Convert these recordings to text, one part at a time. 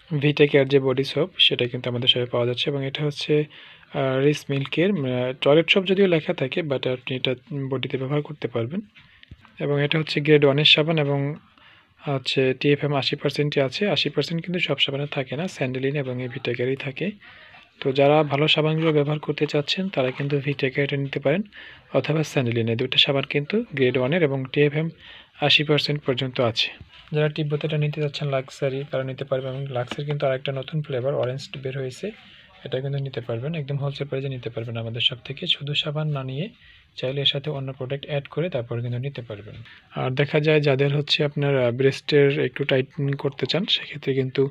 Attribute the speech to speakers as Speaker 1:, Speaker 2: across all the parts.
Speaker 1: ভিটা care যে body soap সেটা কিন্তু আমাদের শপে পাওয়া যাচ্ছে এবং এটা হচ্ছে রিস মিল্কের টয়লেট সোপ যদিও লেখা থাকে, বাট আপনি এটা বডিতে ব্যবহার করতে পারবেন। এবং এটা হচ্ছে গ্রেড 1-এর সাবান এবং হচ্ছে TFM 80%ই আছে। 80% কিন্তু সব সাবানে থাকে না, স্যান্ডেলিন এবং এই ভিটা কেয়ারই থাকে। তো যারা ভালো সাবানগুলো ব্যবহার করতে চাচ্ছেন তারা কিন্তু ভিটা কেয়ারটা নিতে পারেন, অথবা স্যান্ডেলিন। এই দুটো সাবান কিন্তু গ্রেড 1-এর এবং TFM 80% পর্যন্ত আছে। যারা তিব্বতেটা নিতে যাচ্ছেন লাক্সারি তারা নিতে পারবেন, এবং লাক্সের কিন্তু আরেকটা নতুন ফ্লেভার অরেঞ্জ বের হয়েছে, এটা কিন্তু নিতে পারবেন। একদম হোলসেল প্রাইসে নিতে পারবেন আমাদের সব থেকে। শুধু সাবান না নিয়ে চাইলে এর সাথে অন্য প্রোডাক্ট অ্যাড করে তারপর কিন্তু নিতে পারবেন। আর দেখা যায় যাদের হচ্ছে আপনার ব্রেস্টের একটু টাইটনিং করতে চান, সেক্ষেত্রে কিন্তু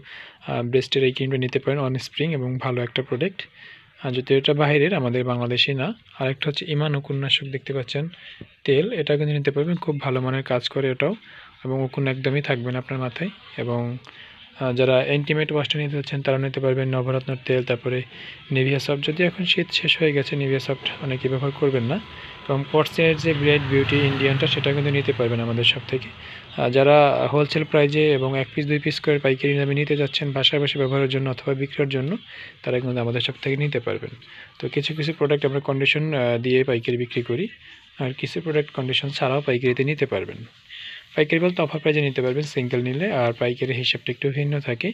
Speaker 1: ব্রেস্টের এই ক্রিমটা নিতে পারেন, অন স্প্রিং, এবং ভালো একটা প্রোডাক্ট। আর যদি এটা বাইরের, আমাদের বাংলাদেশি না। আরেকটা হচ্ছে ইমান উপন্যাসক, দেখতে পাচ্ছেন তেল, এটা কিন্তু নিতে পারবেন, খুব ভালো মানের কাজ করে এটাও, এবং উকুন একদমই থাকবে না আপনার মাথায়। এবং যারা ইন্টিমেট ওয়াশটা নিতে চাচ্ছেন তারা নিতে পারবেন নবরত্নর তেল, তারপরে নিভিয়া সফট। যদি এখন শীত শেষ হয়ে গেছে, নিভিয়া সফট অনেকে ব্যবহার করবেন না। এবং পটসের যে গ্রেট বিউটি ইন্ডিয়ানটা সেটা কিন্তু নিতে পারবেন আমাদের সব থেকে। যারা হোলসেল প্রাইজে এবং 1 পিস 2 পিস করে পাইকারি দামে নিতে যাচ্ছেন বাসায় বসে ব্যবহারের জন্য অথবা বিক্রির জন্য, তারা কিন্তু আমাদের সব থেকে নিতে পারবেন। তো কিছু কিছু প্রোডাক্ট আমরা কন্ডিশন দিয়ে পাইকারি বিক্রি করি, আর কিছু প্রোডাক্ট কন্ডিশন ছাড়াও পাইকারিতে নিতে পারবেন। পাইকারি বলতে অফার প্রাইজে নিতে পারবেন সিঙ্গেল নিলে, আর পাইকারি হিসাবটা একটু ভিন্ন থাকে।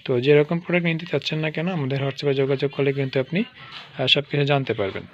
Speaker 1: তো যেরকম প্রোডাক্ট নিতে চাচ্ছেন না কেন, আমাদের হোয়াটসঅ্যাপে যোগাযোগ করলে কিন্তু আপনি সব কিছু জানতে পারবেন।